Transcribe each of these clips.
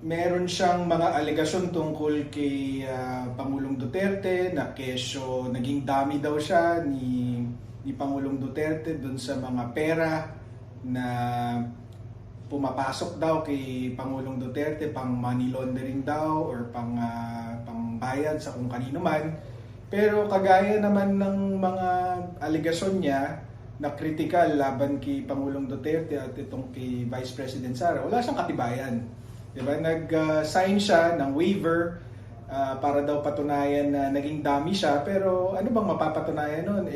meron siyang mga alegasyon tungkol kay Pangulong Duterte na kesyo naging dami daw siya ni Pangulong Duterte dun sa mga pera na pumapasok daw kay Pangulong Duterte pang money laundering daw or pang bayad sa kung kanino man. Pero kagaya naman ng mga alegasyon niya na critical laban kay Pangulong Duterte at itong kay Vice President Sara, wala siyang katibayan. Diba? Nag-sign siya ng waiver para daw patunayan na naging dami siya, pero ano bang mapapatunayan nun?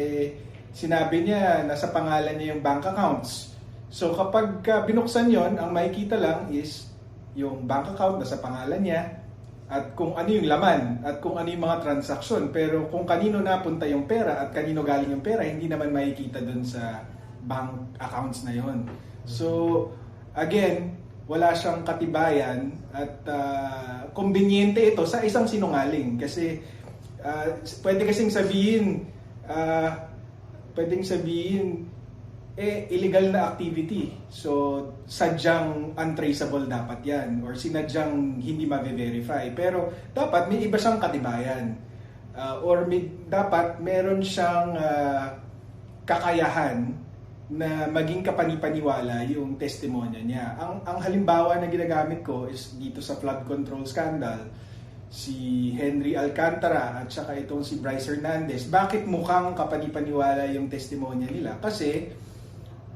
Sinabi niya nasa pangalan niya yung bank accounts. So kapag binuksan yon, ang makikita lang is yung bank account nasa pangalan niya at kung ano yung laman at kung ano yung mga transaksyon. Pero kung kanino napunta yung pera at kanino galing yung pera, hindi naman makikita dun sa bank accounts na yon. So again, wala siyang katibayan at kumbinyente ito sa isang sinungaling kasi pwede kasing sabihin illegal na activity. So sadyang untraceable dapat 'yan or sinadyang hindi ma-verify. Pero dapat may iba siyang katibayan. Dapat meron siyang kakayahan na maging kapanipaniwala yung testimonya niya. Ang halimbawa na ginagamit ko is dito sa flood control scandal, si Henry Alcantara at saka itong si Bryce Hernandez. Bakit mukhang kapanipaniwala yung testimonya nila? Kasi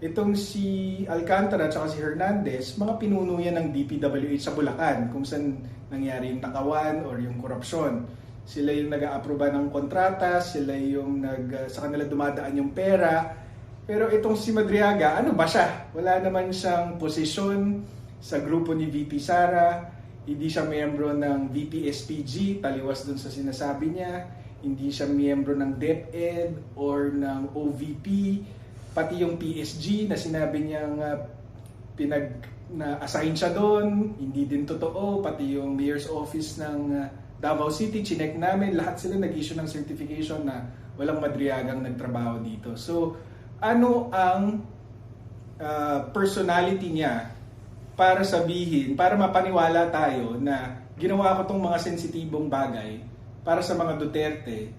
itong si Alcantara at saka si Hernandez, mga pinuno yan ng DPWH sa Bulacan kung saan nangyari yung nakawan or yung korupsyon. Sila yung nag-aaproba ng kontrata, sila yung sa kanila dumadaan yung pera. Pero itong si Madriaga, ano ba siya? Wala naman siyang posisyon sa grupo ni VP Sara, hindi siya miyembro ng VP SPG, taliwas dun sa sinasabi niya, hindi siya miyembro ng DepEd or ng OVP, pati yung PSG na sinabi niyang na-assign siya doon, hindi din totoo, pati yung Mayor's Office ng Davao City, chinek namin, lahat sila nag-issue ng certification na walang Madriagang nagtrabaho dito. So, ano ang personality niya para sabihin, para mapaniwala tayo na ginawa ko tong mga sensitibong bagay para sa mga Duterte